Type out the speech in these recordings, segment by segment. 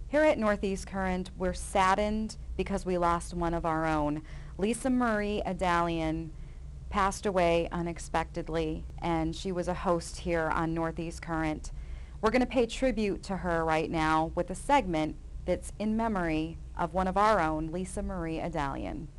Here at Northeast Current, we're saddened because we lost one of our own. Lisa Marie Adalian passed away unexpectedly, and she was a host here on Northeast Current. We're going to pay tribute to her right now with a segment that's in memory of one of our own, Lisa Marie Adalian.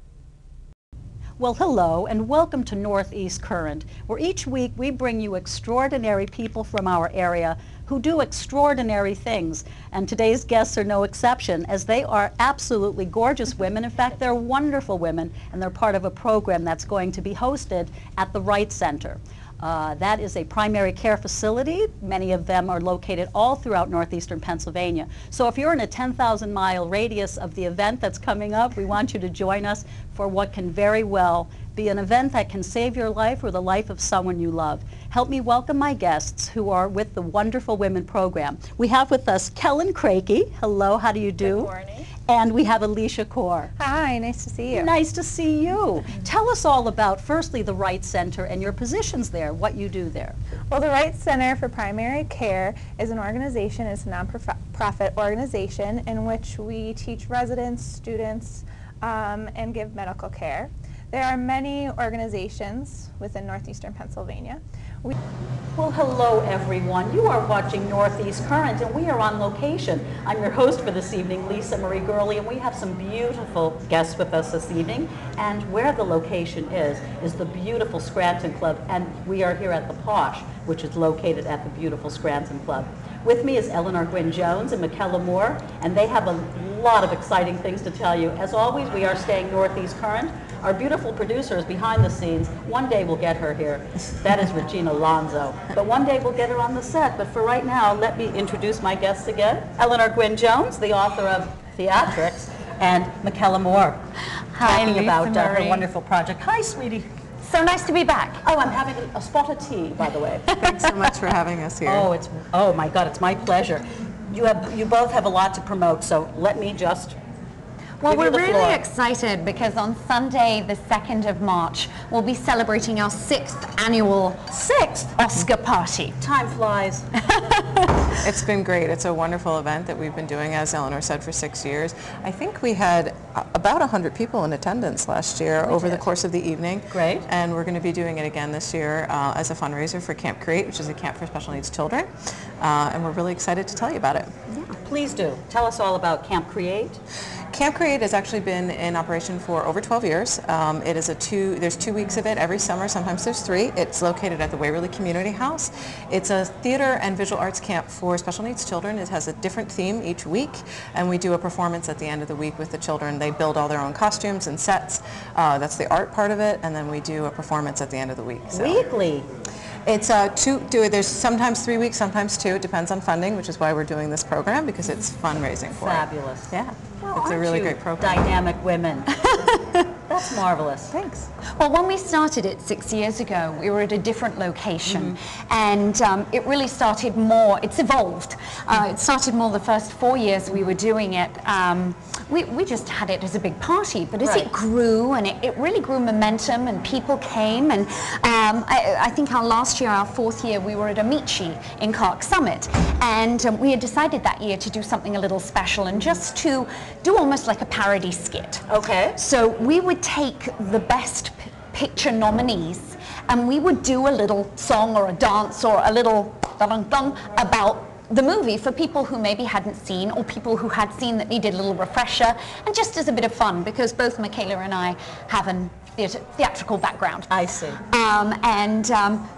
Well, hello and welcome to Northeast Current, where each week we bring you extraordinary people from our area who do extraordinary things. And today's guests are no exception, as they are absolutely gorgeous women. In fact, they're wonderful women, and they're part of a program that's going to be hosted at the Wright Center. That is a primary care facility. Many of them are located all throughout northeastern Pennsylvania. So if you're in a 10,000-mile radius of the event that's coming up, we want you to join us for what can very well be an event that can save your life or the life of someone you love. Help me welcome my guests who are with the Wonderful Women program. We have with us Kellen Crakey. Hello, how do you do? Good morning. And we have Alicia Kaur. Hi, nice to see you. Nice to see you. Tell us all about, firstly, the Wright Center and your positions there, what you do there. Well, the Wright Center for Primary Care is an organization, it's a non-profit organization in which we teach residents, students, and give medical care. There are many organizations within northeastern Pennsylvania. Well, hello everyone. You are watching Northeast Current and we are on location. I'm your host for this evening, Lisa Marie Gurley, and we have some beautiful guests with us this evening. And where the location is the beautiful Scranton Club, and we are here at the Posh, which is located at the beautiful Scranton Club. With me is Eleanor Gwynn Jones and Michaela Moore, and they have a lot of exciting things to tell you. As always, we are staying Northeast Current. Our beautiful producer is behind the scenes. One day we'll get her here. That is Regina Lonzo. But one day we'll get her on the set. But for right now, let me introduce my guests again. Eleanor Gwynn Jones, the author of Theatrics, and Michaela Moore, talking about her wonderful project. Hi, sweetie. So nice to be back. Oh, I'm having a spot of tea, by the way. Thanks so much for having us here. Oh my God, it's my pleasure. You both have a lot to promote, so let me just Well, we're really floor. excited because on Sunday, the 2nd of March, we'll be celebrating our 6th annual Oscar party. Time flies. It's been great. It's a wonderful event that we've been doing, as Eleanor said, for 6 years. I think we had about 100 people in attendance last year over the course of the evening. Great. And we're going to be doing it again this year as a fundraiser for Camp Create, which is a camp for special needs children. And we're really excited to tell you about it. Yeah. Please do. Tell us all about Camp Create. Camp Create has actually been in operation for over 12 years. It is there's 2 weeks of it every summer, sometimes there's 3. It's located at the Waverly Community House. It's a theater and visual arts camp for special needs children. It has a different theme each week, and we do a performance at the end of the week with the children. They build all their own costumes and sets. That's the art part of it, and then we do a performance at the end of the week. So. Weekly. It's there's sometimes 3 weeks, sometimes 2. It depends on funding, which is why we're doing this program, because it's fundraising for Fabulous. it. Yeah, Well, it's a really great program. Dynamic women. That's marvelous. Thanks. Well, when we started it 6 years ago, we were at a different location, and it really started more, it's evolved. It started more the first 4 years we were doing it. We just had it as a big party, but as it grew, and it really grew momentum, and people came, and I think our last year, our 4th year, we were at Amici in Clark Summit, and we had decided that year to do something a little special, and just to do almost like a parody skit. Okay. So we would take the best picture nominees, and we would do a little song or a dance or a little dun-dun-dun about the movie for people who maybe hadn't seen, or people who had seen that needed a little refresher, and just as a bit of fun, because both Michaela and I have a theatrical background. I see.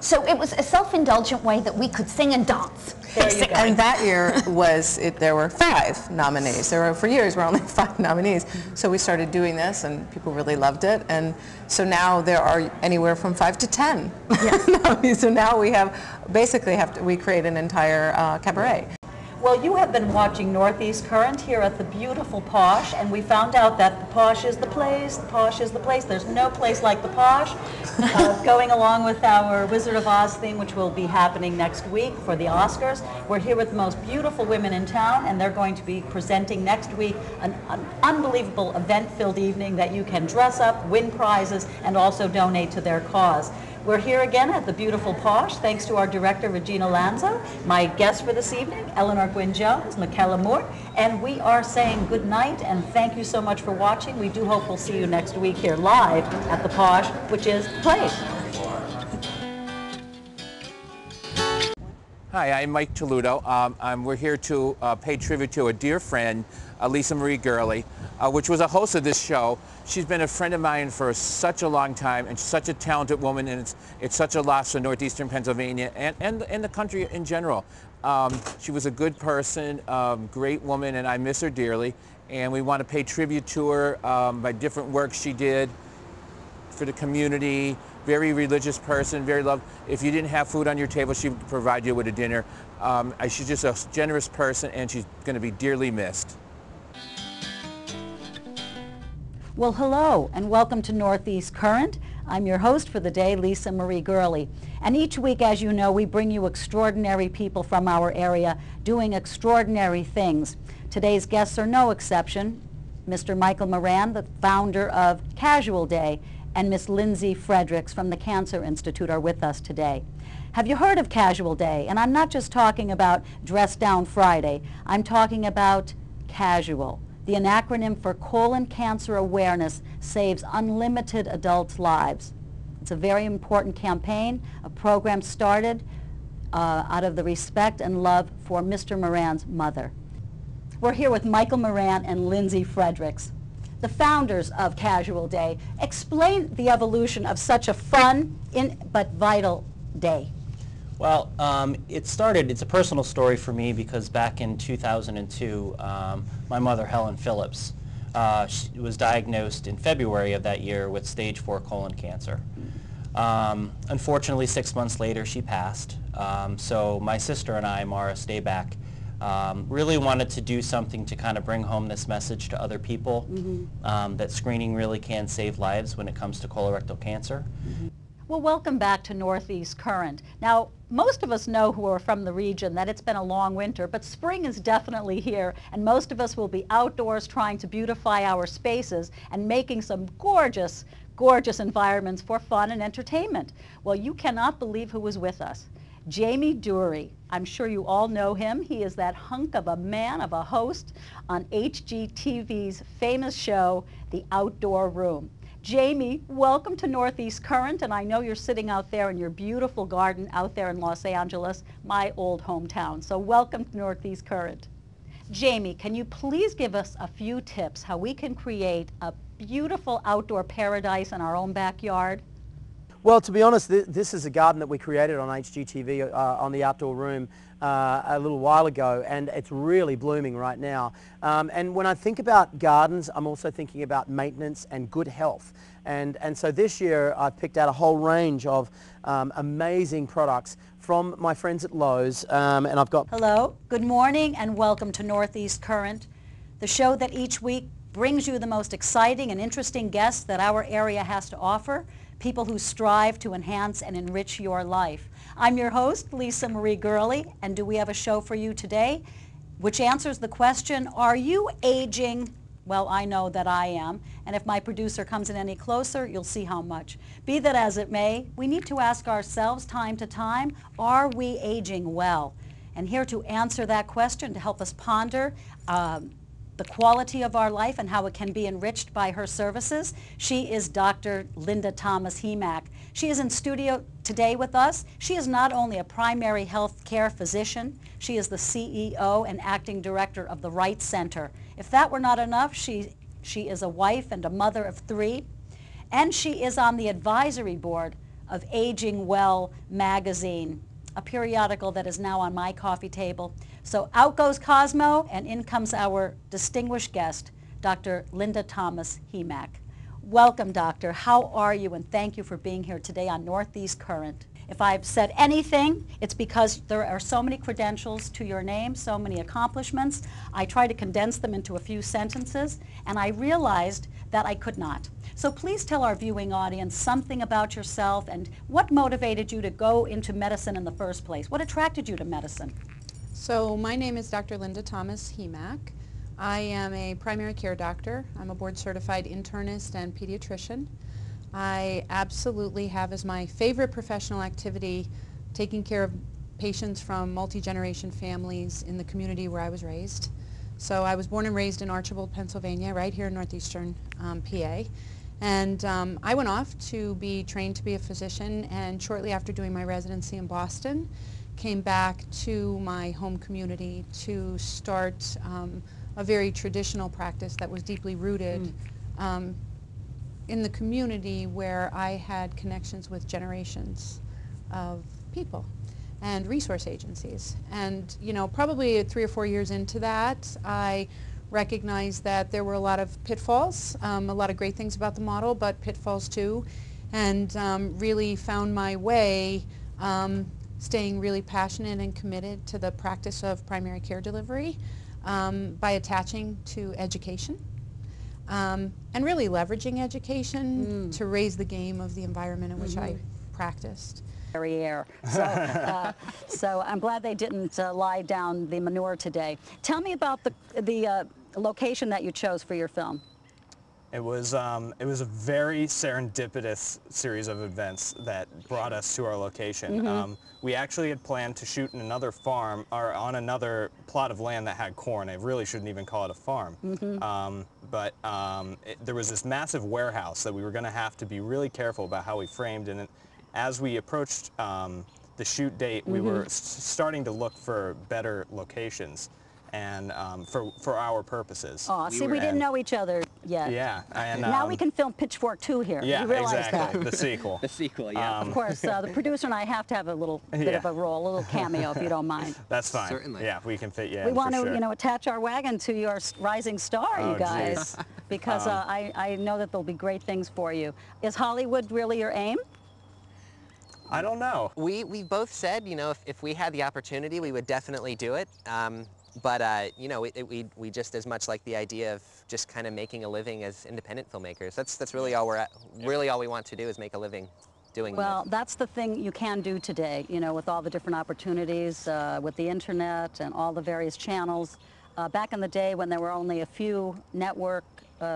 So it was a self-indulgent way that we could sing and dance. There you go. And that year there were 5 nominees. For years, were only 5 nominees. So we started doing this, and people really loved it. And so now there are anywhere from 5 to 10 nominees. So now we we create an entire cabaret. Well, you have been watching Northeast Current here at the beautiful Posh, and we found out that the Posh is the place, the Posh is the place. There's no place like the Posh. Going along with our Wizard of Oz theme, which will be happening next week for the Oscars. We're here with the most beautiful women in town, and they're going to be presenting next week an unbelievable event-filled evening that you can dress up, win prizes, and also donate to their cause. We're here again at the beautiful Posh, thanks to our director, Regina Lanza, my guests for this evening, Eleanor Gwynne-Jones, Michaela Moore, and we are saying good night and thank you so much for watching. We do hope we'll see you next week here live at the Posh, which is the place. Hi, I'm Mike Toludo. We're here to pay tribute to a dear friend, Lisa Marie Gurley, which was a host of this show. She's been a friend of mine for such a long time and such a talented woman, and it's such a loss for northeastern Pennsylvania and the country in general. She was a good person, great woman, and I miss her dearly. And we want to pay tribute to her by different work she did for the community. Very religious person, very loved. If you didn't have food on your table, she would provide you with a dinner. She's just a generous person, and she's going to be dearly missed. Well, hello, and welcome to Northeast Current. I'm your host for the day, Lisa Marie Gurley. And each week, as you know, we bring you extraordinary people from our area doing extraordinary things. Today's guests are no exception. Mr. Michael Moran, the founder of Casual Day, and Miss Lindsay Fredericks from the Cancer Institute are with us today. Have you heard of Casual Day? And I'm not just talking about Dress Down Friday. I'm talking about CASUAL. The acronym for Colon Cancer Awareness saves unlimited adults' lives. It's a very important campaign, a program started out of the respect and love for Mr. Moran's mother. We're here with Michael Moran and Lindsay Fredericks, the founders of Casual Day. Explain the evolution of such a fun but vital day. Well, it's a personal story for me because back in 2002, my mother, Helen Phillips, she was diagnosed in February of that year with stage 4 colon cancer. Unfortunately, 6 months later, she passed. So my sister and I, Mara Stayback, really wanted to do something to kind of bring home this message to other people, that screening really can save lives when it comes to colorectal cancer. Well, welcome back to Northeast Current. Now, most of us know who are from the region that it's been a long winter, but spring is definitely here, and most of us will be outdoors trying to beautify our spaces and making some gorgeous, gorgeous environments for fun and entertainment. Well, you cannot believe who was with us. Jamie Dury. I'm sure you all know him. He is that hunk of a man of a host on HGTV's famous show, The Outdoor Room. Jamie, welcome to Northeast Current, and I know you're sitting out there in your beautiful garden out there in Los Angeles, my old hometown. So welcome to Northeast Current. Jamie, can you please give us a few tips how we can create a beautiful outdoor paradise in our own backyard? Well, to be honest, this is a garden that we created on HGTV on the Outdoor Room a little while ago, and it's really blooming right now. And when I think about gardens, I'm also thinking about maintenance and good health. And so this year I've picked out a whole range of amazing products from my friends at Lowe's, and I've got... Hello, good morning, and welcome to Northeast Current, the show that each week brings you the most exciting and interesting guests that our area has to offer, people who strive to enhance and enrich your life. I'm your host, Lisa Marie Gurley, and do we have a show for you today which answers the question, are you aging? Well, I know that I am, and if my producer comes in any closer, you'll see how much. Be that as it may, we need to ask ourselves time to time, are we aging well? And here to answer that question, to help us ponder the quality of our life and how it can be enriched by her services, she is Dr. Linda Thomas-Hemack. She is in studio today with us. She is not only a primary health care physician, she is the CEO and acting director of the Wright Center. If that were not enough, she is a wife and a mother of 3, and she is on the advisory board of Aging Well magazine, a periodical that is now on my coffee table. So out goes Cosmo, and in comes our distinguished guest, Dr. Linda Thomas-Hemack. Welcome, Doctor. How are you? And thank you for being here today on Northeast Current. If I've said anything, it's because there are so many credentials to your name, so many accomplishments. I try to condense them into a few sentences, and I realized that I could not. So please tell our viewing audience something about yourself and what motivated you to go into medicine in the first place. What attracted you to medicine? So my name is Dr. Linda Thomas-Hemack. I am a primary care doctor. I'm a board certified internist and pediatrician. I absolutely have as my favorite professional activity taking care of patients from multi-generation families in the community where I was raised. So I was born and raised in Archibald, Pennsylvania, right here in northeastern PA. And I went off to be trained to be a physician, and shortly after doing my residency in Boston, came back to my home community to start a very traditional practice that was deeply rooted in the community where I had connections with generations of people and resource agencies. And you know, probably 3 or 4 years into that, I recognized that there were a lot of pitfalls, a lot of great things about the model, but pitfalls too, and really found my way staying really passionate and committed to the practice of primary care delivery by attaching to education and really leveraging education to raise the game of the environment in which I practiced. Air. So I'm glad they didn't lie down the manure today. Tell me about the location that you chose for your film. It was a very serendipitous series of events that brought us to our location. We actually had planned to shoot in another farm, or on another plot of land that had corn. I really shouldn't even call it a farm. But there was this massive warehouse that we were going to have to be really careful about how we framed. And as we approached the shoot date, we were starting to look for better locations and for our purposes. Oh, see, we didn't know each other yet. Yeah. And, now we can film Pitchfork 2 here. Yeah, you realize exactly. that? The sequel. The sequel, yeah. Of course, the producer and I have to have a little bit of a role, a little cameo, if you don't mind. That's fine. Certainly. Yeah, we can fit you in. We want to, for sure. you know, attach our wagon to your rising star, you guys, because I know that there'll be great things for you. Is Hollywood really your aim? I don't know. We both said, you know, if we had the opportunity, we would definitely do it. But you know, we just as much like the idea of just kind of making a living as independent filmmakers. That's really all we're at. Really, all we want to do is make a living doing Well, that's the thing you can do today, you know, with all the different opportunities, with the internet and all the various channels. Back in the day when there were only a few network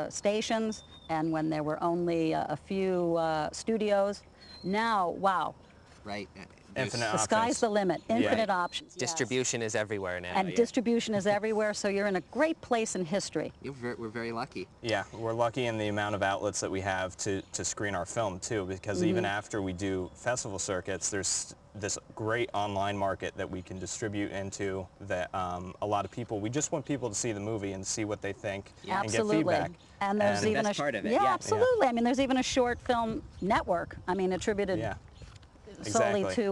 stations and when there were only a few studios, now, wow. Right. Infinite The sky's the limit. Infinite options. Distribution is everywhere now. And distribution is everywhere, so you're in a great place in history. We're very lucky. Yeah, we're lucky in the amount of outlets that we have to screen our film too, because even after we do festival circuits, there's this great online market that we can distribute into that a lot of people, we just want people to see the movie and see what they think and get feedback. And there's even that's part of it. Yeah, absolutely. I mean, there's even a short film network, I mean, attributed solely to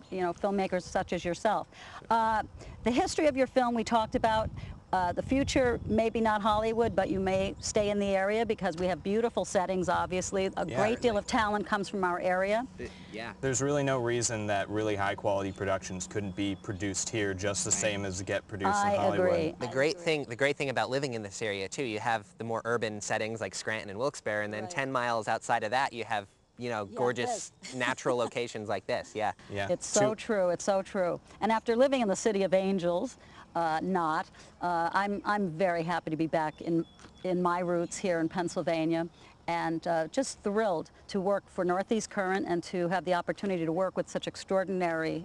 you know, filmmakers such as yourself. The history of your film we talked about. The future, maybe not Hollywood, but you may stay in the area because we have beautiful settings, obviously. A great deal of talent comes from our area. Yeah. There's really no reason that really high quality productions couldn't be produced here just the same as get produced in Hollywood. Agree. The great thing about living in this area too, you have the more urban settings like Scranton and Wilkes-Barre, and then 10 miles outside of that you have, you know, gorgeous natural locations like this. Yeah. It's so true. It's so true. And after living in the City of Angels, I'm very happy to be back in my roots here in Pennsylvania, and just thrilled to work for Northeast Current and to have the opportunity to work with such extraordinary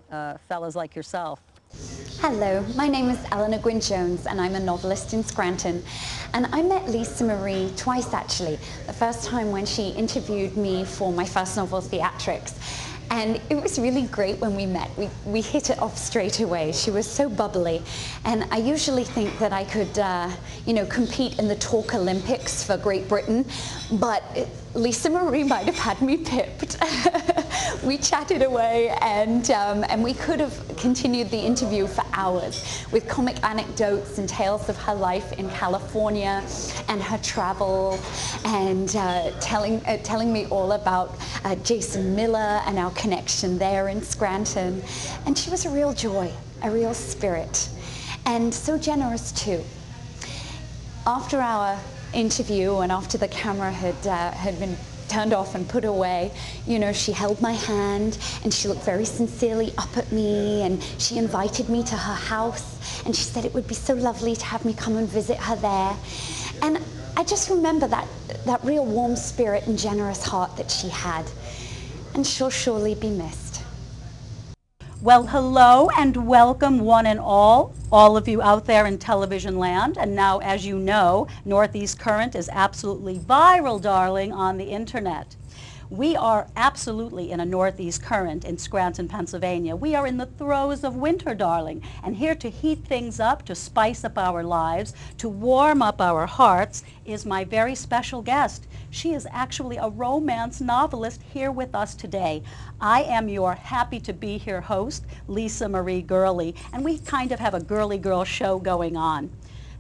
fellows like yourself. Hello, my name is Eleanor Gwynne-Jones and I'm a novelist in Scranton. And I met Lisa Marie twice actually. The first time when she interviewed me for my first novel, Theatrics. And it was really great when we met. We hit it off straight away. She was so bubbly. And I usually think that I could, you know, compete in the Talk Olympics for Great Britain, but Lisa Marie might have had me pipped. We chatted away, and we could have continued the interview for hours with comic anecdotes and tales of her life in California and her travel, and telling me all about Jason Miller and our connection there in Scranton. And she was a real joy, a real spirit, and so generous too. After our interview and after the camera had been turned off and put away, you know, she held my hand and she looked very sincerely up at me, and she invited me to her house, and she said it would be so lovely to have me come and visit her there. And I just remember that real warm spirit and generous heart that she had, and she'll surely be missed. Well, hello and welcome one and all of you out there in television land. And now, as you know, Northeast Current is absolutely viral, darling, on the internet. We are absolutely in a Northeast Current in Scranton, Pennsylvania. We are in the throes of winter, darling, and here to heat things up, to spice up our lives, to warm up our hearts is my very special guest. She is actually a romance novelist here with us today. I am your happy to be here host, Lisa Marie Gurley, and we kind of have a girly girl show going on.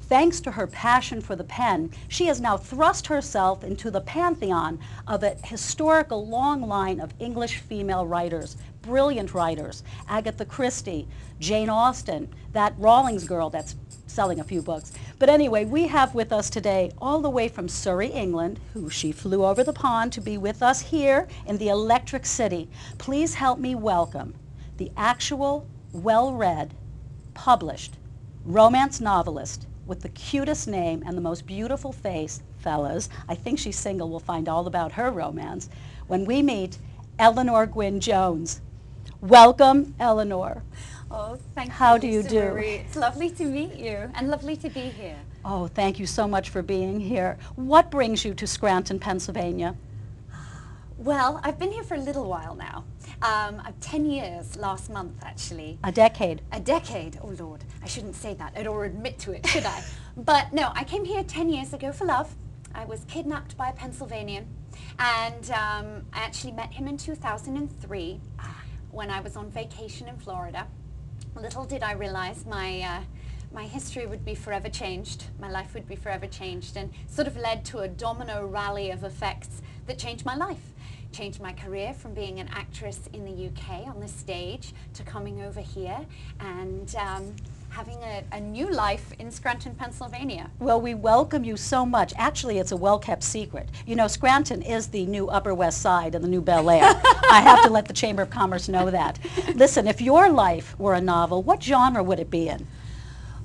Thanks to her passion for the pen, she has now thrust herself into the pantheon of a historical long line of English female writers, brilliant writers. Agatha Christie, Jane Austen, that Rawlings girl that's selling a few books. But anyway, we have with us today, all the way from Surrey, England, who she flew over the pond to be with us here in the Electric City. Please help me welcome the actual, well-read, published romance novelist with the cutest name and the most beautiful face, fellas. I think she's single. We'll find all about her romance when we meet Eleanor Gwynne Jones. Welcome, Eleanor. Oh, thank you. How do you Lisa do? Marie. It's lovely to meet you and lovely to be here. Oh, thank you so much for being here. What brings you to Scranton, Pennsylvania? Well, I've been here for a little while now. 10 years last month, actually. A decade. A decade. Oh, Lord. I shouldn't say that or admit to it, should I? But no, I came here 10 years ago for love. I was kidnapped by a Pennsylvanian, and I actually met him in 2003 when I was on vacation in Florida. Little did I realize my history would be forever changed. My life would be forever changed, and sort of led to a domino rally of effects that changed my life. Changed my career from being an actress in the UK on the stage to coming over here and having a new life in Scranton, Pennsylvania. Well, we welcome you so much. Actually, it's a well-kept secret. You know, Scranton is the new Upper West Side and the new Bel Air. I have to let the Chamber of Commerce know that. Listen, if your life were a novel, what genre would it be in?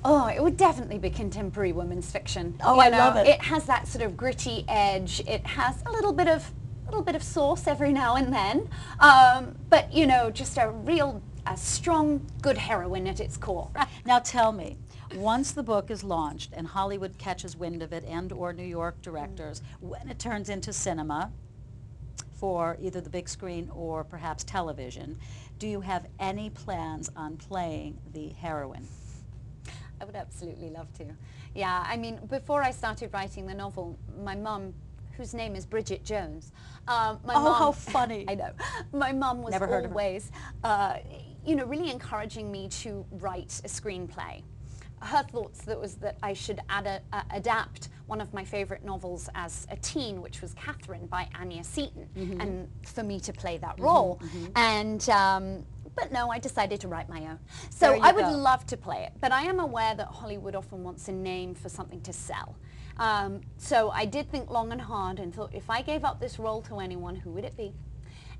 Oh, it would definitely be contemporary women's fiction. Oh, I love it. It has that sort of gritty edge. It has a little bit of sauce every now and then, but you know, just a strong, good heroine at its core. Now tell me, once the book is launched and Hollywood catches wind of it and or New York directors, when it turns into cinema for either the big screen or perhaps television, do you have any plans on playing the heroine? I would absolutely love to. Yeah, I mean, before I started writing the novel, my mum, whose name is Bridget Jones. Mom, how funny. I know. My mum was Never heard of her. always, you know, really encouraging me to write a screenplay. Her thoughts was that I should adapt one of my favorite novels as a teen, which was Catherine by Anya Seton, and for me to play that role. And but no, I decided to write my own. So I would love to play it, but I am aware that Hollywood often wants a name for something to sell. So I did think long and hard and thought, if I gave up this role to anyone, who would it be?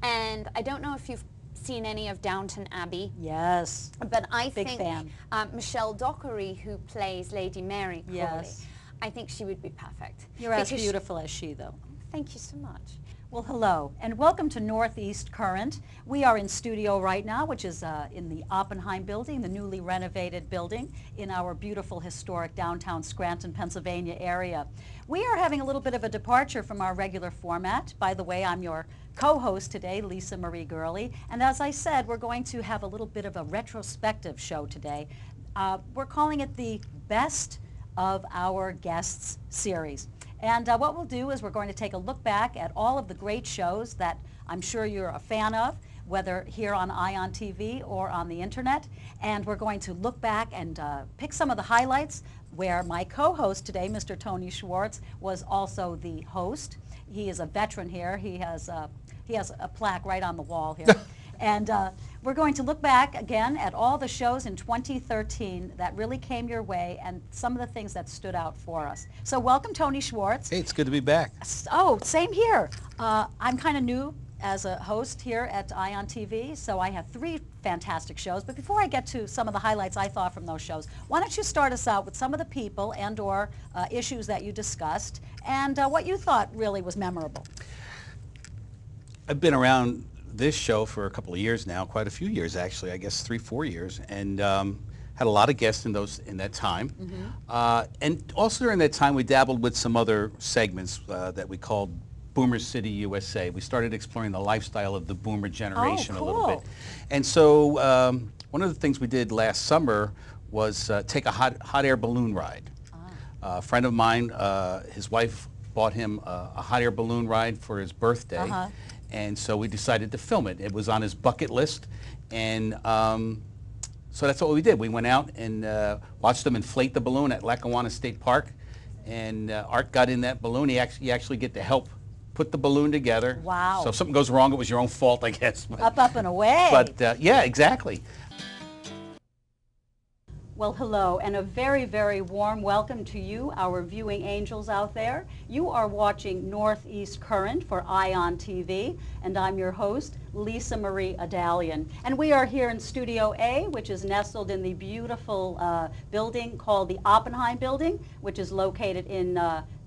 And I don't know if you've seen any of Downton Abbey. Yes. But I Big think fan. Michelle Dockery, who plays Lady Mary Crawley, Yes. I think she would be perfect. You're as Because beautiful as she, though. Thank you so much. Well, hello, and welcome to Northeast Current. We are in studio right now, which is in the Oppenheim building, the newly renovated building in our beautiful historic downtown Scranton, Pennsylvania area. We are having a little bit of a departure from our regular format. By the way, I'm your co-host today, Lisa Marie Gurley, and as I said, we're going to have a little bit of a retrospective show today. We're calling it the Best of Our Guests series. And what we'll do is we're going to take a look back at all of the great shows that I'm sure you're a fan of, whether here on ION TV or on the internet. And we're going to look back and pick some of the highlights where my co-host today, Mr. Tony Schwartz, was also the host. He is a veteran here. He has a plaque right on the wall here. And we're going to look back again at all the shows in 2013 that really came your way and some of the things that stood out for us. So welcome, Tony Schwartz. Hey, it's good to be back. Oh, same here. I'm kind of new as a host here at ION TV, so I have three fantastic shows. But before I get to some of the highlights I thought from those shows, why don't you start us out with some of the people and or issues that you discussed and what you thought really was memorable. I've been around this show for a couple of years now, quite a few years actually, I guess 3-4 years, and had a lot of guests in that time. And also during that time we dabbled with some other segments that we called Boomer City USA. We started exploring the lifestyle of the boomer generation a little bit. And so one of the things we did last summer was take a hot air balloon ride. A friend of mine, his wife bought him a hot air balloon ride for his birthday. And so we decided to film it. It was on his bucket list. And so that's what we did. We went out and watched them inflate the balloon at Lackawanna State Park. And Art got in that balloon. You actually get to help put the balloon together. Wow. So if something goes wrong, it was your own fault, I guess. But, up and away. But yeah, exactly. Well, hello, and a very, very warm welcome to you, our viewing angels out there. You are watching Northeast Current for ION TV, and I'm your host, Lisa Marie Adalian. And we are here in Studio A, which is nestled in the beautiful building called the Oppenheim Building, which is located in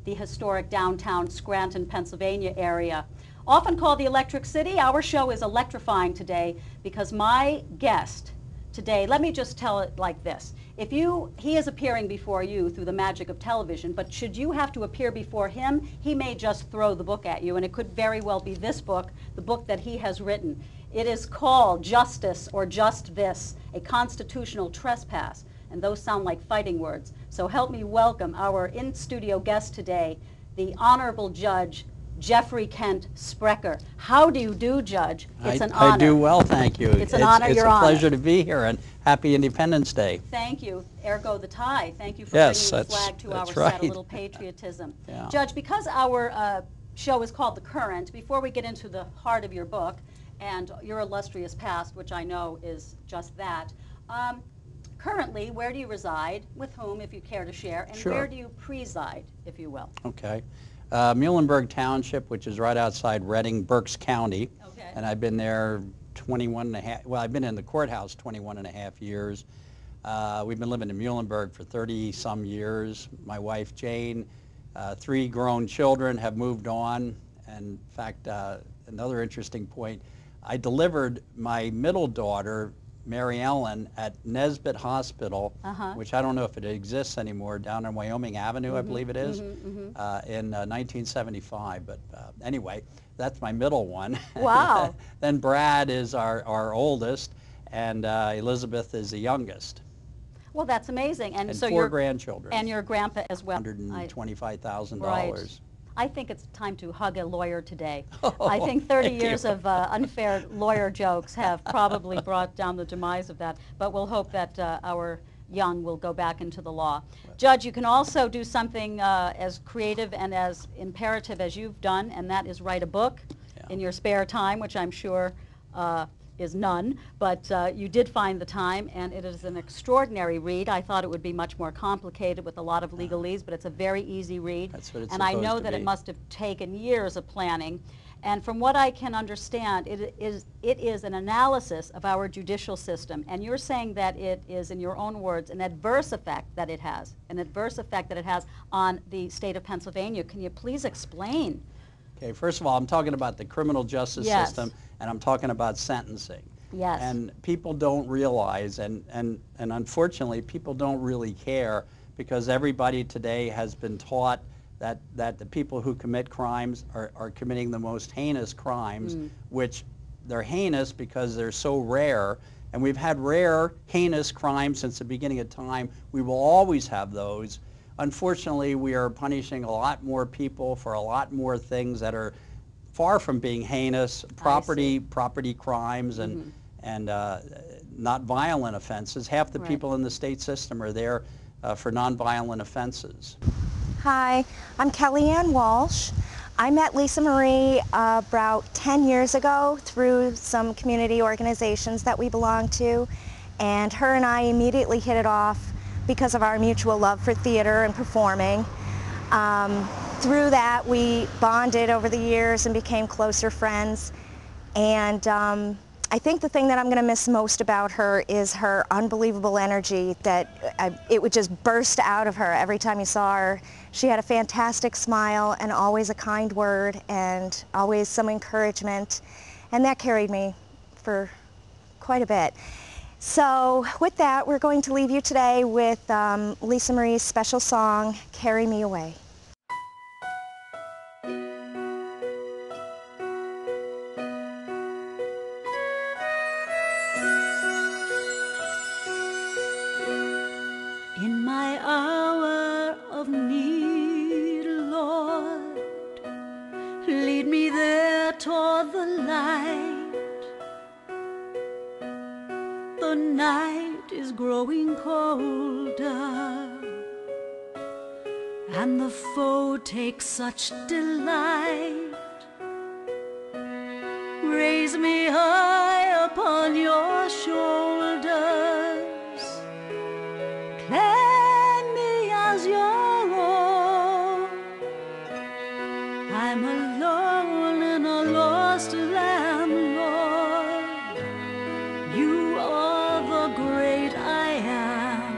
the historic downtown Scranton, Pennsylvania area. Often called the Electric City, our show is electrifying today because my guest today, let me just tell it like this. He is appearing before you through the magic of television, but should you have to appear before him, he may just throw the book at you, and it could very well be this book, the book that he has written. It is called Justice or Just This, a Constitutional Trespass, and those sound like fighting words. So help me welcome our in-studio guest today, the Honorable Judge Jeffrey Kent Sprecher. How do you do, Judge? It's an honor. I do well, thank you. It's an honor, Your Honor. It's a pleasure to be here, and happy Independence Day. Thank you. Ergo the tie. Thank you for bringing the flag to our set, a little patriotism. Yeah. Judge, because our show is called The Current, before we get into the heart of your book and your illustrious past, which I know is just that, currently, where do you reside, with whom, if you care to share, and where do you preside, if you will? Okay. Muhlenberg Township, which is right outside Reading, Berks County. Okay. And I've been there 21 and a half, well, I've been in the courthouse 21 and a half years. We've been living in Muhlenberg for 30-some years. My wife, Jane, 3 grown children have moved on. And in fact, another interesting point, I delivered my middle daughter, Mary Ellen, at Nesbitt Hospital, which I don't know if it exists anymore, down on Wyoming Avenue, I believe it is, in 1975. But anyway, that's my middle one. Wow. Then Brad is our oldest, and Elizabeth is the youngest. Well, that's amazing. And so 4 grandchildren. And your grandpa as well. $125,000. Right. I think it's time to hug a lawyer today. I think 30 years of unfair lawyer jokes have probably brought down the demise of that, but we'll hope that our young will go back into the law. Judge, you can also do something as creative and as imperative as you've done, and that is write a book in your spare time, which I'm sure is none, but you did find the time, and it is an extraordinary read. I thought it would be much more complicated with a lot of legalese, but it's a very easy read. That's what it's and I know supposed to that be. it must have taken years of planning. And from what I can understand, it is an analysis of our judicial system. And you're saying that it is, in your own words, an adverse effect that it has on the state of Pennsylvania. Can you please explain? Okay, first of all, I'm talking about the criminal justice system, and I'm talking about sentencing. Yes. And people don't realize, and unfortunately, people don't really care, because everybody today has been taught that the people who commit crimes are committing the most heinous crimes, which they're heinous because they're so rare. And we've had rare, heinous crimes since the beginning of time. We will always have those. Unfortunately, we are punishing a lot more people for a lot more things that are far from being heinous, property crimes and not violent offenses. Half the people in the state system are there for nonviolent offenses. Hi, I'm Kellyanne Walsh. I met Lisa Marie about 10 years ago through some community organizations that we belong to, and her and I immediately hit it off because of our mutual love for theater and performing. Through that, we bonded over the years and became closer friends. And I think the thing that I'm going to miss most about her is her unbelievable energy that it would just burst out of her every time you saw her. She had a fantastic smile and always a kind word and always some encouragement, and that carried me for quite a bit. So with that, we're going to leave you today with Lisa Marie's special song, Carry Me Away. In my hour of need, Lord, lead me there toward the light. The night is growing colder, and the foe takes such delight. Raise me high upon your shoulders, claim me as your own. I'm alone in a lost land, Lord. You are the great I am.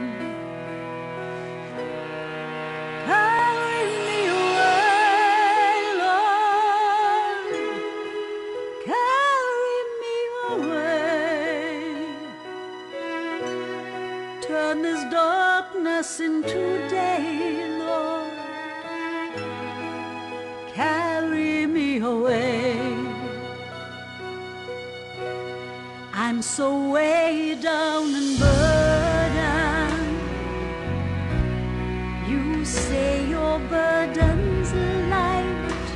Carry me away, Lord. Carry me away. Turn this darkness into day, Lord. Carry me away. I'm so weighed down and burdened. You say your burden's light.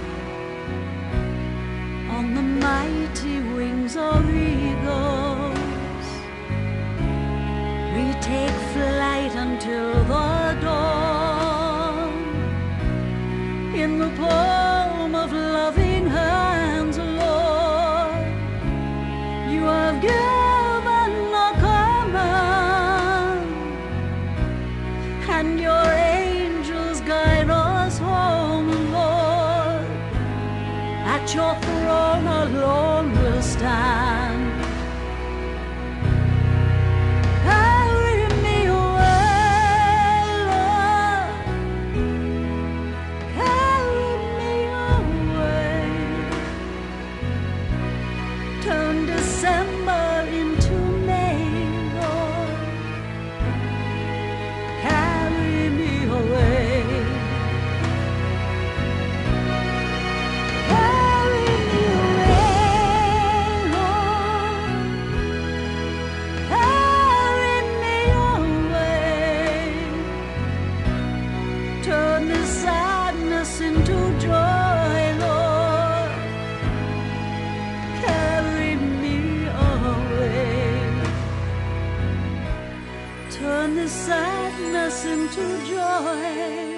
On the mighty wings of eagles, we take flight until the dawn. In the palm of loving hands, Lord, you have given a command, and your angels guide us home, Lord. At your throne alone we'll stand. Carry me away, Lord. Carry me away. Turn December into May, Lord. Carry me away. Carry me away, Lord. Carry me away. Turn this sadness into joy, Lord. Carry me away. Turn this sadness into joy.